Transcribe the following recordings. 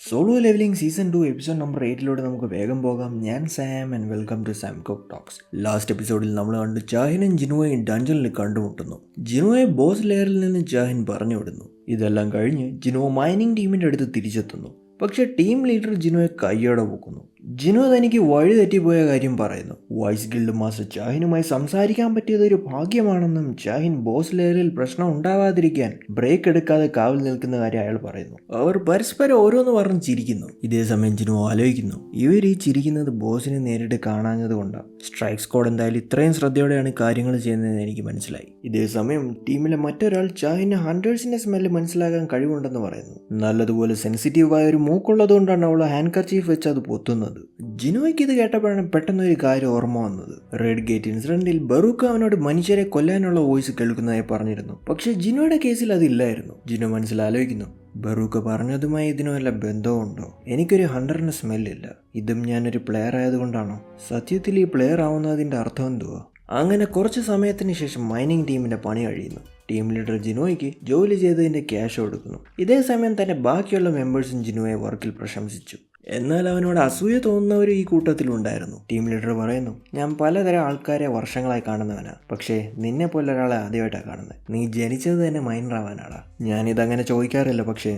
Solo Leveling season 2 episode number 8 നമുക്ക് വേഗം പോകാം. ഞാൻ Sam and welcome to Sam Coke Talks. Last എപ്പിസോഡിൽ നമ്മൾ കണ്ടു ജാഹിനും ജിനുവയും ഡഞ്ചനിൽ കണ്ടുമുട്ടുന്നു. ജിനുവയെ ബോസ് ലെയറിൽ നിന്ന് ജാഹിൻ പറഞ്ഞു വിടുന്നു. ഇതെല്ലാം കഴിഞ്ഞ് ജിനുവ മൈനിങ് ടീമിൻ്റെ അടുത്ത് തിരിച്ചെത്തുന്നു. പക്ഷേ ടീം ലീഡർ ജിനുവയെ കയ്യോടെ പോക്കുന്നു. ജിനു തനിക്ക് വഴി തെറ്റിപ്പോയ കാര്യം പറയുന്നു. വൈസ് ഗിൽഡ് മാസ്റ്റർ ജാഹിനുമായി സംസാരിക്കാൻ പറ്റിയത് ഒരു ഭാഗ്യമാണെന്നും ജാഹിൻ ബോസ് ലെയറിൽ പ്രശ്നം ഉണ്ടാവാതിരിക്കാൻ ബ്രേക്ക് എടുക്കാതെ കാവൽ നിൽക്കുന്ന കാര്യം അയാൾ പറയുന്നു. അവർ പരസ്പരം ഓരോന്ന് പറഞ്ഞ് ചിരിക്കുന്നു. ഇതേ സമയം ജിനു ആലോചിക്കുന്നു, ഇവർ ഈ ചിരിക്കുന്നത് ബോസിനെ നേരിട്ട് കാണാഞ്ഞത് കൊണ്ടാണ്. സ്ട്രൈക്ക് സ്ക്വാഡ് എന്തായാലും ഇത്രയും ശ്രദ്ധയോടെയാണ് കാര്യങ്ങൾ ചെയ്യുന്നതെന്ന് എനിക്ക് മനസ്സിലായി. ഇതേ സമയം ടീമിലെ മറ്റൊരാൾ ജാഹിന് ഹണ്ടേഴ്സിന്റെ സ്മെല്ല് മനസ്സിലാക്കാൻ കഴിവുണ്ടെന്ന് പറയുന്നു. നല്ലതുപോലെ സെൻസിറ്റീവായ ഒരു മൂക്കുള്ളതുകൊണ്ടാണ് അവൾ ഹാൻഡ് കർച്ചീഫ് വെച്ച് അത് പൊത്തുന്നത്. ജിനുവയ്ക്ക് ഇത് കേട്ടപ്പോഴാണ് പെട്ടെന്ന് ഒരു കാര്യം ഓർമ്മ വന്നത്. റെഡ് ഗേറ്റ് ഇൻസിഡന്റിൽ ബറൂക്ക് അവനോട് മനുഷ്യരെ കൊല്ലാനുള്ള വോയിസ് കേൾക്കുന്നതായി പറഞ്ഞിരുന്നു. പക്ഷേ ജിനുവയുടെ കേസിൽ അതില്ലായിരുന്നു. ജിനു മനസ്സിൽ ആലോചിക്കുന്നു, ബറൂക്ക് പറഞ്ഞതുമായി ഇതിന് വല്ല ബന്ധമുണ്ടോ? എനിക്കൊരു ഹണ്ടറിന്റെ സ്മെല്ലില്ല. ഇതും ഞാനൊരു പ്ലെയർ ആയതുകൊണ്ടാണോ? സത്യത്തിൽ ഈ പ്ലെയർ ആവുന്നതിൻ്റെ അർത്ഥം എന്തുവാ? അങ്ങനെ കുറച്ച് സമയത്തിന് ശേഷം മൈനിങ് ടീമിന്റെ പണി കഴിയുന്നു. ടീം ലീഡർ ജിനോയ്ക്ക് ജോലി ചെയ്തതിന്റെ ക്യാഷ് കൊടുക്കുന്നു. ഇതേ സമയം തന്നെ ബാക്കിയുള്ള മെമ്പേഴ്സും ജിനോയെ വർക്കിൽ പ്രശംസിച്ചു. എന്നാൽ അവനോട് അസൂയ തോന്നുന്നവർ ഈ കൂട്ടത്തിലുണ്ടായിരുന്നു. ടീം ലീഡർ പറയുന്നു, ഞാൻ പലതരം ആൾക്കാരെ വർഷങ്ങളായി കാണുന്നവനാ, പക്ഷേ നിന്നെ പോലെ ഒരാളെ ആദ്യമായിട്ടാണ് കാണുന്നത്. നീ ജനിച്ചത് തന്നെ മൈനറാവാനാടാ. ഞാനിതങ്ങനെ ചോദിക്കാറില്ല, പക്ഷേ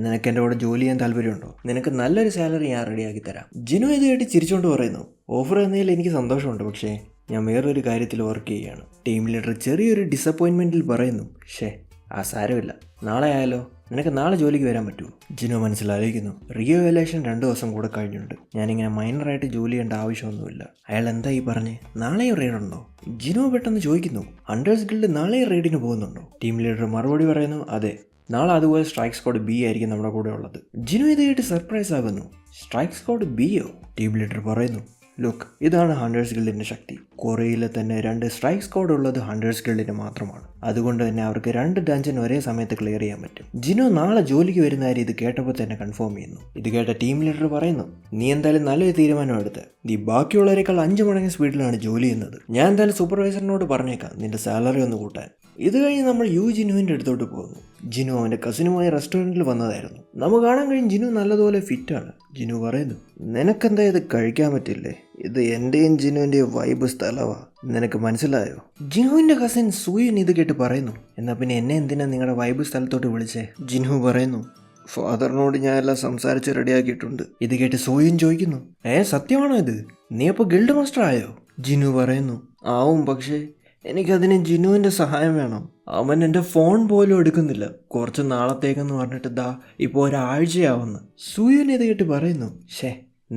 നിനക്ക് എൻ്റെ കൂടെ ജോലി ചെയ്യാൻ താല്പര്യമുണ്ടോ? നിനക്ക് നല്ലൊരു സാലറി ഞാൻ റെഡിയാക്കി തരാം. ജിനു ഇത് കേട്ട് ചിരിച്ചുകൊണ്ട് പറയുന്നു, ഓഫർ എന്നതിൽ എനിക്ക് സന്തോഷമുണ്ട്, പക്ഷേ ഞാൻ വേറൊരു കാര്യത്തിൽ വർക്ക് ചെയ്യുകയാണ്. ടീം ലീഡർ ചെറിയൊരു ഡിസപ്പോയിൻമെൻറ്റിൽ പറയുന്നു, ആ സാരമില്ല, നാളെ ആയാലോ? നിനക്ക് നാളെ ജോലിക്ക് വരാൻ പറ്റുമോ? ജിനു മനസ്സിലാലോചിക്കുന്നു, റിയോ എലേഷൻ 2 ദിവസം കൂടെ കഴിഞ്ഞുണ്ട്. ഞാനിങ്ങനെ മൈനറായിട്ട് ജോലി ചെയ്യേണ്ട ആവശ്യമൊന്നുമില്ല. അയാൾ എന്താ ഈ പറഞ്ഞ്? നാളെയും റെയ്ഡുണ്ടോ? ജിനു പെട്ടെന്ന് ചോദിക്കുന്നു, ഹണ്ടേഴ്സ് ഗിൽഡ് നാളെയും റെയ്ഡിന് പോകുന്നുണ്ടോ? ടീം ലീഡർ മറുപടി പറയുന്നു, അതെ, നാളെ അതുപോലെ സ്ട്രൈക്ക് സ്ക്വാഡ് ബി ആയിരിക്കും നമ്മുടെ കൂടെ ഉള്ളത്. ജിനു ഇത് കേട്ട് സർപ്രൈസ് ആകുന്നു. സ്ട്രൈക്ക് സ്ക്വാഡ് ബിയോ? ടീം ലീഡർ പറയുന്നു, ലുക്ക്, ഇതാണ് ഹണ്ടേഴ്സ് ഗിൽഡിൻ്റെ ശക്തി. കൊറിയയിലെ തന്നെ 2 സ്ട്രൈക്ക് സ്ക്വാഡ് ഉള്ളത് ഹണ്ടേഴ്സ് ഗിൽഡിന് മാത്രമാണ്. അതുകൊണ്ട് തന്നെ അവർക്ക് 2 ഡഞ്ചൻ ഒരേ സമയത്ത് ക്ലിയർ ചെയ്യാൻ പറ്റും. ജിനു നാളെ ജോലിക്ക് വരുന്ന കാര്യം ഇത് കേട്ടപ്പോൾ തന്നെ കൺഫേം ചെയ്യുന്നു. ഇത് കേട്ട ടീം ലീഡർ പറയുന്നു, നീ എന്തായാലും നല്ലൊരു തീരുമാനം എടുത്ത്. നീ ബാക്കിയുള്ളവരെക്കാൾ 5 മടങ്ങ് സ്പീഡിലാണ് ജോലി ചെയ്യുന്നത്. ഞാൻ എന്തായാലും സൂപ്പർവൈസറിനോട് പറഞ്ഞേക്കാം നിന്റെ സാലറി ഒന്ന് കൂട്ടാൻ. ഇത് കഴിഞ്ഞ് നമ്മൾ ജിനുവിൻ്റെ അടുത്തോട്ട് പോകുന്നു. ജിനു അവൻ്റെ കസിനുമായി റെസ്റ്റോറൻറ്റിൽ വന്നതായിരുന്നു. നമുക്ക് കാണാൻ കഴിയും ജിനു നല്ലതുപോലെ ഫിറ്റാണ്. ജിനു പറയുന്നു, നിനക്കെന്താ ഇത് കഴിക്കാൻ പറ്റില്ലേ? ഇത് എൻ്റെയും ജിനുവിൻ്റെയും വൈബ് സ്ഥലമാ, നിനക്ക് മനസ്സിലായോ? ജിനുവിൻ്റെ കസിൻ സൂയൻ ഇത് കേട്ട് പറയുന്നു, എന്നാൽ പിന്നെ എന്നെ എന്തിനാ നിങ്ങളുടെ വൈബ് സ്ഥലത്തോട്ട് വിളിച്ചേ? ജിനു പറയുന്നു, ഫാദറിനോട് ഞാൻ എല്ലാം സംസാരിച്ച് റെഡിയാക്കിയിട്ടുണ്ട്. ഇത് കേട്ട് സൂയൻ ചോദിക്കുന്നു, സത്യമാണോ ഇത്? നീ അപ്പോൾ ഗിൽഡ് മാസ്റ്റർ ആയോ? ജിനു പറയുന്നു, ആവും, പക്ഷേ എനിക്കതിന് ജിനുവിൻ്റെ സഹായം വേണം. അവൻ എൻ്റെ ഫോൺ പോലും എടുക്കുന്നില്ല. കുറച്ച് നാളത്തേക്കെന്ന് പറഞ്ഞിട്ട് ഇപ്പോൾ ഒരാഴ്ചയാവുന്നു. സൂയൻ ഇത് കേട്ട് പറയുന്നു,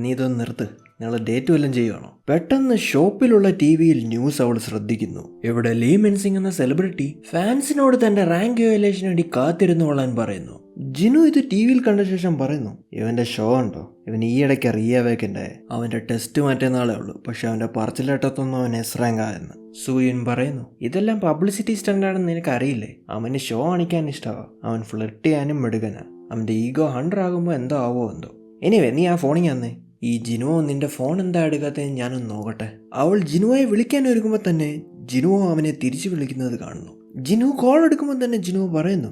നീ ഇതൊന്ന് നിർത്ത്, ഞങ്ങൾ ഡേറ്റ് വല്ലതും ചെയ്യുകയാണോ? പെട്ടെന്ന് ഷോപ്പിലുള്ള ടിവിയിൽ ന്യൂസ് അവൾ ശ്രദ്ധിക്കുന്നു. ഇവിടെ ലീ മെൻസിംഗ് എന്ന സെലിബ്രിറ്റി ഫാൻസിനോട് തന്റെ റാങ്ക് വയലേഷന് വേണ്ടി കാത്തിരുന്നു കൊള്ളാൻ പറയുന്നു. ജിനു ഇത് ടിവിയിൽ കണ്ട ശേഷം പറയുന്നു, ഇവന്റെ ഷോ ഉണ്ടോ? ഇവൻ ഈ ഇടയ്ക്ക് റിയ വേക്കൻ്റെ അവന്റെ ടെസ്റ്റ് മറ്റന്നാളേ ഉള്ളൂ, പക്ഷെ അവന്റെ പറച്ചിലേട്ടത്തൊന്നും അവൻ എസ് റാങ്ക് ആയെന്ന്. സൂയൻ പറയുന്നു, ഇതെല്ലാം പബ്ലിസിറ്റി സ്റ്റണ്ടാണെന്ന് നിനക്ക് അറിയില്ലേ? അവന് ഷോ കാണിക്കാൻ ഇഷ്ടമാണ്. അവൻ ഫ്ലിർട്ട് ചെയ്യാനും മിടുകനാ. അവന്റെ ഈഗോ 100 ആകുമ്പോൾ എന്തോ ആവോ എന്തോ. എനിവേ, നീ ആ ഫോണിൽ വന്നേ. ഈ ജിനുവോ നിന്റെ ഫോൺ എന്താ എടുക്കാത്തതെന്ന് ഞാനൊന്ന് നോക്കട്ടെ. അവൾ ജിനുവയെ വിളിക്കാൻ ഒരുക്കുമ്പോൾ തന്നെ ജിനുവോ അവനെ തിരിച്ചു വിളിക്കുന്നത് കാണുന്നു. ജിനു കോൾ എടുക്കുമ്പോൾ തന്നെ ജിനു പറയുന്നു,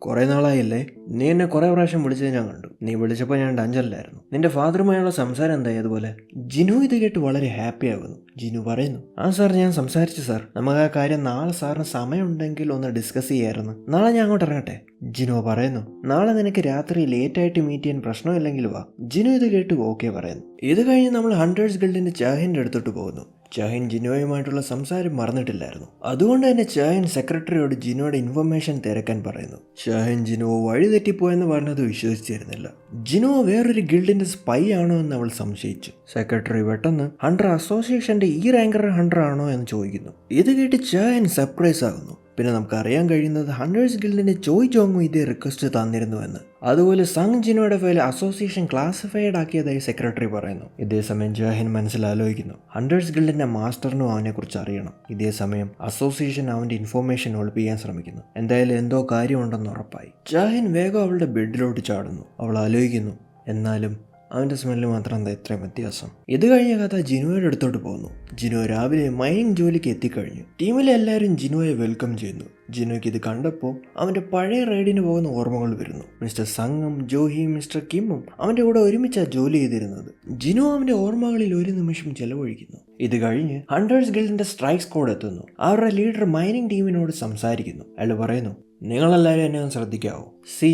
കുറേ നാളായില്ലേ, നീ എന്നെ കുറേ പ്രാവശ്യം വിളിച്ചത് ഞാൻ കണ്ടു. നീ വിളിച്ചപ്പോൾ ഞാൻ ഡഞ്ചനിലായിരുന്നു. നിന്റെ ഫാദറുമായുള്ള സംസാരം എന്തായി? അതുപോലെ ജിനു ഇത് കേട്ട് വളരെ ഹാപ്പി ആകുന്നു. ജിനു പറയുന്നു, സാർ, ഞാൻ സംസാരിച്ചു സാർ. നമുക്ക് ആ കാര്യം നാളെ സാറിന് സമയമുണ്ടെങ്കിൽ ഒന്ന് ഡിസ്കസ് ചെയ്യാമായിരുന്നു. നാളെ ഞാൻ അങ്ങോട്ട് ഇറങ്ങട്ടെ? ജിനു പറയുന്നു, നാളെ നിനക്ക് രാത്രി ലേറ്റായിട്ട് മീറ്റ് ചെയ്യാൻ പ്രശ്നമില്ലെങ്കിൽ വാ. ജിനു ഇത് കേട്ട് ഓക്കെ പറയുന്നു. ഇത് കഴിഞ്ഞ് നമ്മൾ ഹണ്ടേഴ്സ് ഗിൽഡിന്റെ ജാഹിൻ്റെ അടുത്തോട്ട് പോകുന്നു. ജാഹിൻ ജിനോയുമായിട്ടുള്ള സംസാരം മറന്നിട്ടില്ലായിരുന്നു. അതുകൊണ്ട് തന്നെ ജാഹിൻ സെക്രട്ടറിയോട് ജിനോയുടെ ഇൻഫർമേഷൻ തിരക്കാൻ പറയുന്നു. ജാഹിൻ ജിനോ വഴി തെറ്റിപ്പോയെന്ന് പറഞ്ഞത് വിശ്വസിച്ചിരുന്നില്ല. ജിനോ വേറൊരു ഗിൽഡിന്റെ സ്പൈ ആണോ എന്ന് അവൾ സംശയിച്ചു. സെക്രട്ടറി പെട്ടെന്ന് ഹണ്ടർ അസോസിയേഷന്റെ ഈ റാങ്കർ ഹണ്ടർ ആണോ എന്ന് ചോദിക്കുന്നു. ഇത് കേട്ട് ജാഹിൻ സർപ്രൈസ് ആകുന്നു. പിന്നെ നമുക്ക് അറിയാൻ കഴിയുന്നത് ഹണ്ടേഴ്സ് ഗിൽഡിന്റെ ചോയ് ജോങ്ങും ഇതേ റിക്വസ്റ്റ് തന്നിരുന്നുവെന്ന്. അതുപോലെ സങ് ജിനോയുടെ ഫയൽ അസോസിയേഷൻ ക്ലാസിഫൈഡ് ആക്കിയതായി സെക്രട്ടറി പറയുന്നു. ഇതേസമയം ജാഹിൻ മനസ്സിലാലോചിക്കുന്നു, ഹണ്ടേഴ്സ് ഗിൽഡിന്റെ മാസ്റ്ററിനും അവനെക്കുറിച്ച് അറിയണം. ഇതേസമയം അസോസിയേഷൻ അവന്റെ ഇൻഫോർമേഷൻ ഒളിപ്പിക്കാൻ ശ്രമിക്കുന്നു. എന്തായാലും എന്തോ കാര്യമുണ്ടെന്ന് ഉറപ്പായി. ജാഹിൻ വേഗം അവളുടെ ബെഡിലോട്ട് ചാടുന്നു. അവൾ ആലോചിക്കുന്നു, എന്നാലും അവൻ്റെ സ്മെല്ല് മാത്രം എന്താ ഇത്രയും വ്യത്യാസം. ഇത് കഴിഞ്ഞ കഥ ജിനുവയുടെ അടുത്തോട്ട് പോകുന്നു. ജിനോ രാവിലെ മൈനിങ് ജോലിക്ക് എത്തിക്കഴിഞ്ഞു. ടീമിലെ എല്ലാവരും ജിനുവയെ വെൽക്കം ചെയ്യുന്നു. ജിനോയ്ക്ക് ഇത് കണ്ടപ്പോൾ അവൻ്റെ പഴയ റൈഡിന് പോകുന്ന ഓർമ്മകൾ വരുന്നു. മിസ്റ്റർ സംഗും ജോഹിയും മിസ്റ്റർ കിമ്മും അവൻ്റെ കൂടെ ഒരുമിച്ചാണ് ജോലി ചെയ്തിരുന്നത്. ജിനോ അവൻ്റെ ഓർമ്മകളിൽ ഒരു നിമിഷം ചെലവഴിക്കുന്നു. ഇത് കഴിഞ്ഞ് ഹണ്ടേഴ്സ് ഗിൽഡിന്റെ സ്ട്രൈക്ക് സ്ക്വാഡ് എത്തുന്നു. അവരുടെ ലീഡർ മൈനിങ് ടീമിനോട് സംസാരിക്കുന്നു. അയാൾ പറയുന്നു, നിങ്ങളെല്ലാവരും എന്നെ ഒന്ന് ശ്രദ്ധിക്കാവോ?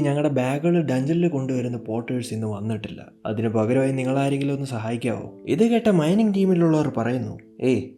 ഞങ്ങളുടെ ബാഗുകൾ ഡഞ്ചനിൽ കൊണ്ടുവരുന്ന പോർട്ടേഴ്സ് ഇന്ന് വന്നിട്ടില്ല. അതിന് പകരമായി നിങ്ങളാരെങ്കിലും ഒന്ന് സഹായിക്കാവോ? ഇത് കേട്ട മൈനിങ് ടീമിലുള്ളവർ പറയുന്നു,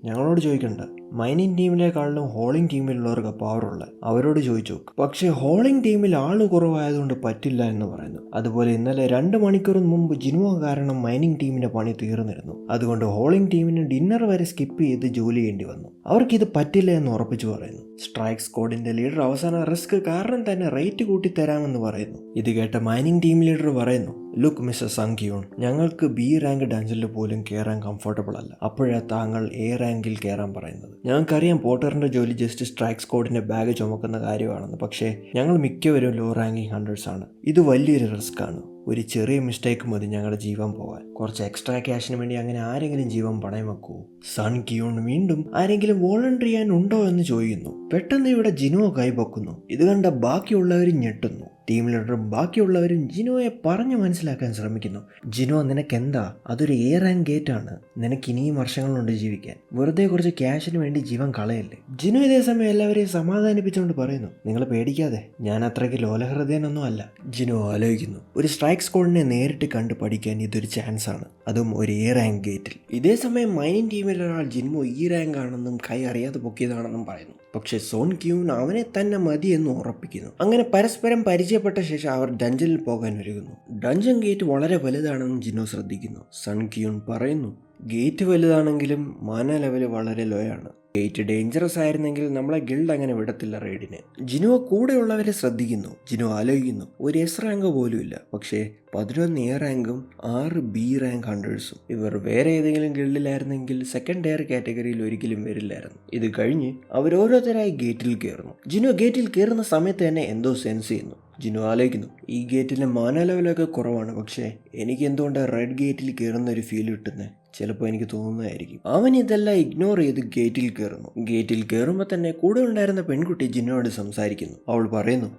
ഞങ്ങളോട് ചോദിക്കണ്ട. മൈനിങ് ടീമിലേക്കാളും ഹോളിംഗ് ടീമിലുള്ളവർക്ക് പവറുള്ള അവരോട് ചോദിച്ചു നോക്ക്. പക്ഷേ ഹോളിംഗ് ടീമിൽ ആള് കുറവായതുകൊണ്ട് പറ്റില്ല എന്ന് പറയുന്നു. അതുപോലെ ഇന്നലെ 2 മണിക്കൂർ മുമ്പ് ജിനുവ കാരണം മൈനിങ് ടീമിന്റെ പണി തീർന്നിരുന്നു. അതുകൊണ്ട് ഹോളിംഗ് ടീമിന് ഡിന്നർ വരെ സ്കിപ്പ് ചെയ്ത് ജോലി ചെയ്യേണ്ടി വന്നു. അവർക്കിത് പറ്റില്ല എന്ന് ഉറപ്പിച്ചു പറയുന്നു. സ്ട്രൈക്ക് സ്ക്വാഡിന്റെ ലീഡർ അവസാന റിസ്ക് കാരണം തന്നെ റേറ്റ് കൂട്ടി തരാമെന്ന് പറയുന്നു. ഇത് കേട്ട മൈനിങ് ടീം ലീഡർ പറയുന്നു, ലുക്ക് മിസ്റ്റർ സംഗ്യൂൺ, ഞങ്ങൾക്ക് B റാങ്ക് ഡഞ്ചനിൽ പോലും കയറാൻ കംഫർട്ടബിൾ അല്ല. അപ്പോഴാണ് താങ്കൾ A റാങ്കിൽ കയറാൻ പറയുന്നത്. ഞങ്ങൾക്കറിയാം പോർട്ടറിന്റെ ജോലി ജസ്റ്റ് സ്ട്രൈക്ക് സ്ക്വാഡിന്റെ ബാഗ് ചുമക്കുന്ന കാര്യമാണെന്ന്. പക്ഷേ ഞങ്ങൾ മിക്കവരും ലോ റാങ്കിങ് ഹണ്ടേഴ്സ് ആണ്. ഇത് വലിയൊരു റിസ്ക് ആണ്. ഒരു ചെറിയ മിസ്റ്റേക്ക് മതി ഞങ്ങളുടെ ജീവൻ പോകാൻ. കുറച്ച് എക്സ്ട്രാ ക്യാഷിന് വേണ്ടി അങ്ങനെ ആരെങ്കിലും ജീവൻ പണയം വെക്കുമോ? സൺ കിയോൺ വീണ്ടും ആരെങ്കിലും വോളണ്ടറി ചെയ്യാനുണ്ടോ എന്ന് ചോദിക്കുന്നു. പെട്ടെന്ന് ഇവിടെ ജിനുവ കൈപൊക്കുന്നു. ഇത് കണ്ട ബാക്കിയുള്ളവരും ഞെട്ടുന്നു. ടീം ലീഡറും ബാക്കിയുള്ളവരും ജിനുവയെ പറഞ്ഞു മനസ്സിലാക്കാൻ ശ്രമിക്കുന്നു. ജിനുവ, നിനക്കെന്താ? അതൊരു A റാങ്ക് ഗേറ്റ് ആണ്. നിനക്ക് ഇനിയും വർഷങ്ങളുണ്ട് ജീവിക്കാൻ. വെറുതെ കുറച്ച് ക്യാഷിന് വേണ്ടി ജീവൻ കളയല്ലേ. ജിനു ഇതേ സമയം എല്ലാവരെയും സമാധാനിപ്പിച്ചുകൊണ്ട് പറയുന്നു, നിങ്ങൾ പേടിക്കാതെ, ഞാൻ അത്രയ്ക്ക് ലോലഹൃദയനൊന്നും അല്ല. ജിനു ആലോചിക്കുന്നു, ഒരു സ്ട്രൈക്ക് സ്ക്വാഡിനെ നേരിട്ട് കണ്ട് പഠിക്കാൻ ഇതൊരു ചാൻസ് ആണ്, അതും ഒരു A റാങ്ക് ഗേറ്റിൽ. ഇതേ സമയം മൈനിങ് ടീമിൽ ഒരാൾ ജിൻമോ E റാങ്ക് ആണെന്നും കൈ അറിയാതെ പൊക്കിയതാണെന്നും പറയുന്നു. പക്ഷേ സോൺ ക്യൂൻ അവനെ തന്നെ മതി എന്ന് ഉറപ്പിക്കുന്നു. അങ്ങനെ പരസ്പരം പരിചയപ്പെട്ട ശേഷം അവർ ഡഞ്ചനിൽ പോകാൻ ഒരുങ്ങുന്നു. ഡഞ്ചൻ ഗേറ്റ് വളരെ വലുതാണെന്ന് ജിനോ ശ്രദ്ധിക്കുന്നു. സൺ ക്യൂൻ പറയുന്നു, ഗേറ്റ് വലുതാണെങ്കിലും മാന ലെവൽ വളരെ ലോ ആണ്. ഗേറ്റ് ഡേഞ്ചറസ് ആയിരുന്നെങ്കിൽ നമ്മളെ ഗിൽഡ് അങ്ങനെ വിടത്തില്ല റെയ്ഡിന്. ജിനോ കൂടെയുള്ളവരെ ശ്രദ്ധിക്കുന്നു. ജിനോ ആലോചിക്കുന്നു, ഒരു S റാങ്ക് പോലും ഇല്ല. പക്ഷേ 11 A റാങ്കും 6 B റാങ്ക് ഹണ്ടേഴ്സും. ഇവർ വേറെ ഏതെങ്കിലും ഗിൽഡിലായിരുന്നെങ്കിൽ സെക്കൻഡ് ടയർ കാറ്റഗറിയിൽ ഒരിക്കലും വരില്ലായിരുന്നു. ഇത് കഴിഞ്ഞ് അവരോരോരുത്തരായി ഗേറ്റിൽ കയറുന്നു. ജിനോ ഗേറ്റിൽ കയറുന്ന സമയത്ത് തന്നെ എന്തോ സെൻസ് ചെയ്യുന്നു. ജിനു ആലോചിക്കുന്നു, ഈ ഗേറ്റിലെ മാന ലെവലൊക്കെ കുറവാണ്. പക്ഷേ എനിക്ക് എന്തുകൊണ്ട് റെഡ് ഗേറ്റിൽ കയറുന്ന ഒരു ഫീൽ കിട്ടുന്നത്? ചിലപ്പോൾ എനിക്ക് തോന്നുന്നതായിരിക്കും. അവൻ ഇതെല്ലാം ഇഗ്നോർ ചെയ്ത് ഗേറ്റിൽ കയറുന്നു. ഗേറ്റിൽ കയറുമ്പോൾ തന്നെ കൂടെ ഉണ്ടായിരുന്ന പെൺകുട്ടി ജിനുവോട് സംസാരിക്കുന്നു. അവൾ പറയുന്നു,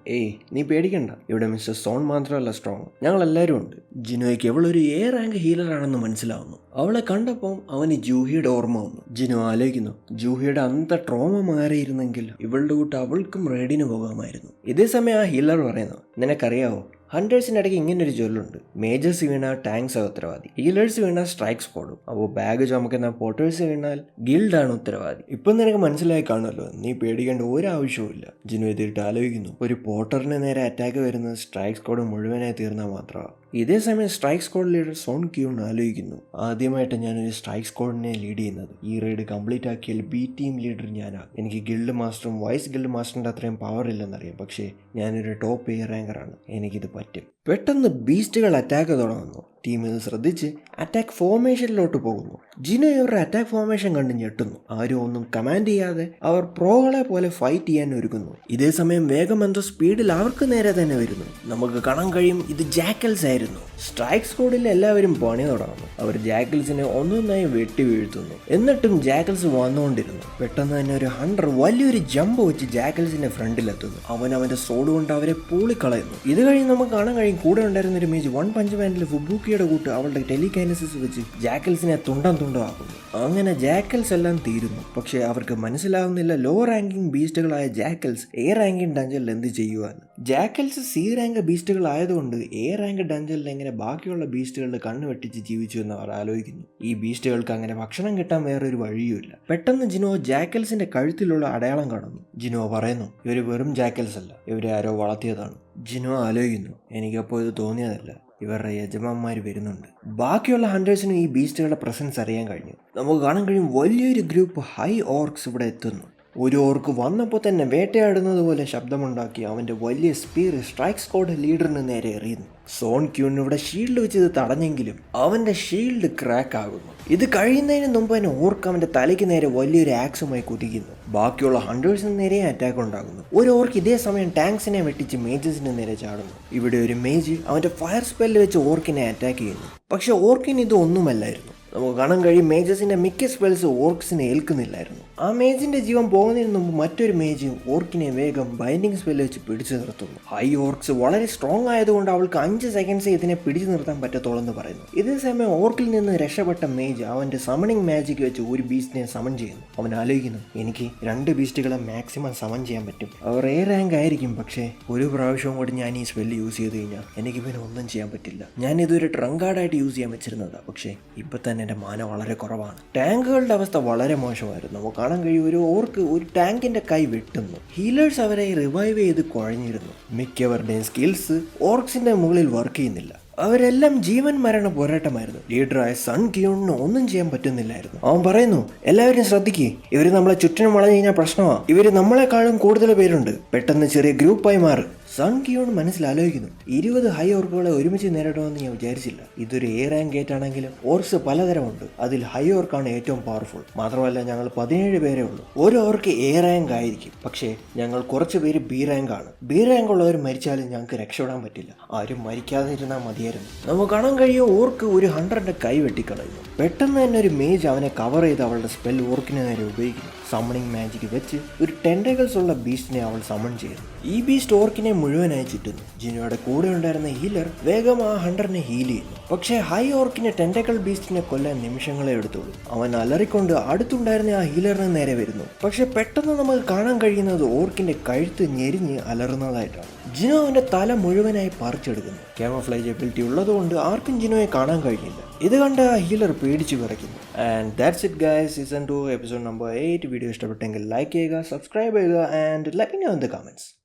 നീ പേടിക്കണ്ട, ഇവിടെ മിസ്റ്റർ സോൺ മാത്രമല്ല സ്ട്രോങ്, ഞങ്ങൾ എല്ലാവരും ഉണ്ട്. ജിനുവയ്ക്ക് അവളൊരു A റാങ്ക് ഹീലർ ആണെന്ന് മനസ്സിലാവുന്നു. അവളെ കണ്ടപ്പോൾ അവന് ജൂഹിയുടെ ഓർമ്മ വന്നു. ജിനു ആലോചിക്കുന്നു, ജൂഹിയുടെ അന്നത്തെ ട്രോമ മാറിയിരുന്നെങ്കിൽ ഇവളുടെ കൂട്ട് അവൾക്കും റെയ്ഡിന് പോകാമായിരുന്നു. ഇതേ സമയം ആ ഹീലർ പറയുന്നു, നിനക്കറിയാവോ, ഹണ്ടേഴ്സിൻ്റെ ഇടയ്ക്ക് ഇങ്ങനൊരു ജോലുണ്ട്. മേജേഴ്സ് വീണാൽ ടാങ്ക്സ് ഉത്തരവാദി, ഹീലേഴ്സ് വീണാൽ സ്ട്രൈക്ക് സ്ക്വാഡും. അപ്പോൾ ബാഗ് ചുമക്കുന്ന പോർട്ടേഴ്സ് വീണാൽ ഗിൽഡാണ് ഉത്തരവാദി. ഇപ്പം നിനക്ക് മനസ്സിലായി കാണുമല്ലോ, നീ പേടിക്കേണ്ട ഒരാവശ്യവുമില്ല. ജിനു എതിരിട്ട് ആലോചിക്കുന്നു, ഒരു പോർട്ടറിന് നേരെ അറ്റാക്ക് വരുന്നത് സ്ട്രൈക്ക് സ്ക്വാഡ് മുഴുവനായി തീർന്നാൽ മാത്രമാണ്. ഇതേ സമയം strike squad leader Son Kyun ആലോചിക്കുന്നു, ആദ്യമായിട്ട് ഞാനൊരു സ്ട്രൈക്ക് സ്ക്വാഡിനെ ലീഡ് ചെയ്യുന്നത്. ഈ റെയ്ഡ് കംപ്ലീറ്റ് ആക്കിയാൽ B ടീം ലീഡർ ഞാനാണ്. എനിക്ക് ഗിൽഡ് മാസ്റ്ററും വൈസ് ഗിൽഡ് മാസ്റ്ററിൻ്റെ അത്രയും പവർ ഇല്ലെന്നറിയാം. പക്ഷേ ഞാനൊരു ടോപ്പ് A റാങ്കറാണ്, എനിക്കിത് പറ്റും. പെട്ടെന്ന് ബീസ്റ്റുകൾ അറ്റാക്ക് തുടങ്ങുന്നു. ടീം ഇത് ശ്രദ്ധിച്ച് അറ്റാക്ക് ഫോർമേഷനിലോട്ട് പോകുന്നു. ജിനോ ഇവരുടെ അറ്റാക്ക് ഫോർമേഷൻ കണ്ട് ഞെട്ടുന്നു. ആരും ഒന്നും കമാൻഡ് ചെയ്യാതെ അവർ പ്രോകളെ പോലെ ഫൈറ്റ് ചെയ്യാൻ ഒരുങ്ങുന്നു. ഇതേ സമയം വേഗം എന്തോ സ്പീഡിൽ അവർക്ക് നേരെ തന്നെ വരുന്നു. നമുക്ക് കാണാൻ കഴിയും, ഇത് ജാക്കൽസ് ആയിരുന്നു. സ്ട്രൈക്ക് സ്ക്വാഡിൽ എല്ലാവരും പണി തുടങ്ങുന്നു. അവർ ജാക്കൽസിനെ ഒന്നൊന്നായി വെട്ടി വീഴ്ത്തുന്നു. എന്നിട്ടും ജാക്കൽസ് വന്നുകൊണ്ടിരുന്നു. പെട്ടെന്ന് തന്നെ ഒരു ഹണ്ടർ വലിയൊരു ജമ്പ് വെച്ച് ജാക്കൽസിന്റെ ഫ്രണ്ടിലെത്തുന്നു. അവൻ അവന്റെ സോഡ് കൊണ്ട് അവരെ പൂളിക്കളയുന്നു. ഇത് കഴിഞ്ഞ് നമുക്ക് കാണാൻ കഴിയും, കൂടെ ഉണ്ടായിരുന്ന ഒരു മേജ് വൺ പഞ്ച് മാനിൽ ഫുബൂക്കിയുടെ കൂട്ട് അവളുടെ ടെലികൈനസിസ് വെച്ച് ജാക്കൽസിനെ തുണ്ടമാക്കുന്നു. അങ്ങനെ ജാക്കൽസ് എല്ലാം തീരുന്നു. പക്ഷേ അവർക്ക് മനസ്സിലാവുന്നില്ല ലോ റാങ്കിങ് ബീസ്റ്റുകളായ ജാക്കൽസ് A റാങ്കിങ് ഡഞ്ചനിൽ എന്ത് ചെയ്യുവാന്ന്. ജാക്കൽസ് C റാങ്ക് ബീസ്റ്റുകൾ ആയതുകൊണ്ട് A റാങ്ക് ഡഞ്ചനിൽ എങ്ങനെ ബാക്കിയുള്ള ബീസ്റ്റുകളുടെ കണ്ണ് വെട്ടിച്ച് ജീവിച്ചു എന്ന് അവർ ആലോചിക്കുന്നു. ഈ ബീസ്റ്റുകൾക്ക് അങ്ങനെ ഭക്ഷണം കിട്ടാൻ വേറൊരു വഴിയുമില്ല. പെട്ടെന്ന് ജിനോ ജാക്കൽസിന്റെ കഴുത്തിലുള്ള അടയാളം കാണുന്നു. ജിനോ പറയുന്നു, ഇവർ വെറും ജാക്കൽസ് അല്ല, ഇവരെ ആരോ വളർത്തിയതാണ്. ജിനോ ആലോചിക്കുന്നു, എനിക്കപ്പോൾ ഇത് തോന്നിയതല്ല, ഇവരുടെ യജമാന്മാർ വരുന്നുണ്ട്. ബാക്കിയുള്ള ഹണ്ടേഴ്സിനും ഈ ബീസ്റ്റുകളുടെ പ്രസൻസ് അറിയാൻ കഴിഞ്ഞു. നമുക്ക് കാണാൻ കഴിയും, വലിയൊരു ഗ്രൂപ്പ് ഹൈ ഓർക്സ് ഇവിടെ എത്തുന്നു. ഒരു ഓർക്ക് വന്നപ്പോൾ തന്നെ വേട്ടയാടുന്നത് പോലെ ശബ്ദമുണ്ടാക്കി അവൻ്റെ വലിയ സ്പീർ സ്ട്രൈക്ക് സ്ക്വാഡ് ലീഡറിന് നേരെ എറിയുന്നു. സോൺ ക്യൂൺ ഇവിടെ ഷീൽഡ് വെച്ച് ഇത് തടഞ്ഞെങ്കിലും അവൻ്റെ ഷീൽഡ് ക്രാക്ക് ആകുന്നു. ഇത് കഴിയുന്നതിന് മുമ്പ് തന്നെ ഓർക്ക് അവൻ്റെ തലയ്ക്ക് നേരെ വലിയൊരു ആക്സുമായി കുതിക്കുന്നു. ബാക്കിയുള്ള ഹണ്ടേഴ്സിന് നേരെ അറ്റാക്ക് ഉണ്ടാകുന്നു. ഒരു ഓർക്ക് ഇതേ സമയം ടാങ്ക്സിനെ വെട്ടിച്ച് മേജസിന് നേരെ ചാടുന്നു. ഇവിടെ ഒരു മേജ് അവൻ്റെ ഫയർ സ്പെല്ല് വെച്ച് ഓർക്കിനെ അറ്റാക്ക് ചെയ്യുന്നു. പക്ഷെ ഓർക്കിന് ഇത് ഒന്നുമല്ലായിരുന്നു. നമുക്ക് കാണാൻ കഴിയും മേജസിൻ്റെ മിക്ക സ്പെൽസ് ഓർക്സിനെ ഏൽക്കുന്നില്ലായിരുന്നു. ആ മേജിൻ്റെ ജീവൻ പോകുന്നതിന് മുമ്പ് മറ്റൊരു മേജ് ഓർക്കിനെ വേഗം ബൈൻഡിങ് സ്പെല്ല് വെച്ച് പിടിച്ചു നിർത്തുന്നു. ഹൈ ഓർക്സ് വളരെ സ്ട്രോങ് ആയതുകൊണ്ട് അവൾക്ക് 5 സെക്കൻഡ്സ് ഇതിനെ പിടിച്ചു നിർത്താൻ പറ്റത്തോളം എന്ന് പറയുന്നു. ഇതേ സമയം ഓർക്കിൽ നിന്ന് രക്ഷപ്പെട്ട മേജ് അവൻ്റെ സമണിങ് മാജിക് വെച്ച് ഒരു ബീസ്റ്റിനെ സമൺ ചെയ്യുന്നു. അവൻ ആലോചിക്കുന്നു, എനിക്ക് 2 ബീസ്റ്റുകളെ മാക്സിമം സമൺ ചെയ്യാൻ പറ്റും. അവർ എ റാങ്ക് ആയിരിക്കും, പക്ഷേ ഒരു പ്രാവശ്യവും കൂടി ഞാൻ ഈ സ്പെല്ല് യൂസ് ചെയ്ത് കഴിഞ്ഞാൽ എനിക്ക് പിന്നെ ഒന്നും ചെയ്യാൻ പറ്റില്ല. ഞാൻ ഇതൊരു ട്രങ്കാർഡായിട്ട് യൂസ് ചെയ്യാൻ വെച്ചിരുന്നതാണ്, പക്ഷേ ഇപ്പം തന്നെ എൻ്റെ മാന വളരെ കുറവാണ്. ടാങ്കുകളുടെ അവസ്ഥ വളരെ മോശമായിരുന്നു. നമുക്ക് കാണാൻ കഴിയും ഒരു ഓർക്ക് ഒരു ടാങ്കിന്റെ കൈ വെട്ടുന്നു. ഹീലേഴ്സ് അവരെ റിവൈവ് ചെയ്ത് കുഴഞ്ഞിരുന്നു. മിക്കവരുടെയും സ്കിൽസ് ഓർക്സിന്റെ മുകളിൽ വർക്ക് ചെയ്യുന്നില്ല. അവരെല്ലാം ജീവൻ മരണ പോരാട്ടമായിരുന്നു. ലീഡറായ സൺ കിയോണിന് ഒന്നും ചെയ്യാൻ പറ്റുന്നില്ലായിരുന്നു. അവൻ പറയുന്നു, എല്ലാവരും ശ്രദ്ധിക്കുക, ഇവര് നമ്മളെ ചുറ്റിനും വളഞ്ഞു കഴിഞ്ഞാൽ പ്രശ്നമാണ്. ഇവര് നമ്മളെക്കാളും കൂടുതൽ പേരുണ്ട്. പെട്ടെന്ന് ചെറിയ ഗ്രൂപ്പായി മാറി. സൺ കിയോൺ മനസ്സിലാലോചിക്കുന്നു, 20 ഹൈ ഓർക്കുകളെ ഒരുമിച്ച് നേരിടുമെന്ന് ഞാൻ വിചാരിച്ചില്ല. ഇതൊരു എ റാങ്ക് ഗേറ്റ് ആണെങ്കിലും ഓർക്സ് പലതരമുണ്ട്. അതിൽ ഹൈ ഓർക്കാണ് ഏറ്റവും പവർഫുൾ. മാത്രമല്ല ഞങ്ങൾ 17 പേരേ ഉള്ളൂ. ഒരു ഓർക്ക് എ റാങ്ക് ആയിരിക്കും, പക്ഷേ ഞങ്ങൾ കുറച്ച് പേര് ബി റാങ്ക് ആണ്. ബി റാങ്ക് ഉള്ളവർ മരിച്ചാലും ഞങ്ങൾക്ക് രക്ഷപ്പെടാൻ പറ്റില്ല. ആരും മരിക്കാതെ ഇരുന്നാൽ മതിയായിരുന്നു. നമുക്ക് കാണാൻ കഴിയും ഓർക്ക് ഒരു 100ന്റെ കൈ വെട്ടിക്കളയുന്നു. പെട്ടെന്ന് തന്നെ ഒരു മേജ് അവനെ കവർ ചെയ്ത് അവളുടെ സ്പെൽ ഓർക്കിന് നേരെ ഉപയോഗിക്കുന്നു. സമ്മണിങ് മാജിക് വെച്ച് ഒരു ടെൻഡകൽസ് ഉള്ള ബീസ്റ്റിനെ അവൾ സമൺ ചെയ്യുന്നു. ഈ ബീസ്റ്റ് ഓർക്കിനെ മുഴുവനായി ചുറ്റുന്നു. ജിനുവയുടെ കൂടെ ഉണ്ടായിരുന്ന ഹീലർ വേഗം ആ ഹണ്ടറിനെ ഹീൽ ചെയ്യുന്നു. പക്ഷേ ഹൈ ഓർക്കിനെ ടെൻഡക്കൽ ബീസ്റ്റിനെ കൊല്ലാൻ നിമിഷങ്ങളെ എടുത്തോളൂ. അവൻ അലറിക്കൊണ്ട് അടുത്തുണ്ടായിരുന്ന ആ ഹീലറിന് നേരെ വരുന്നു. പക്ഷെ പെട്ടെന്ന് നമുക്ക് കാണാൻ കഴിയുന്നത് ഓർക്കിന്റെ കഴുത്ത് ഞെരിഞ്ഞ് അലറുന്നതായിട്ടാണ്. ജിനോ അവന്റെ തല മുഴുവനായി പറിച്ചെടുക്കുന്നു. ക്യാമോഫ്ലേജ് എബിലിറ്റി ഉള്ളതുകൊണ്ട് ആർക്കും ജിനോയെ കാണാൻ കഴിഞ്ഞില്ല. ഇത് കണ്ട് ആ ഹീലർ പേടിച്ചു വിറയ്ക്കുന്നു. And that's it guys, season 2 episode number 8. Video ഇഷ്ടപ്പെട്ടെങ്കിൽ ലൈക്ക് ചെയ്യുക, സബ്സ്ക്രൈബ് ചെയ്യുക and let me know in the comments.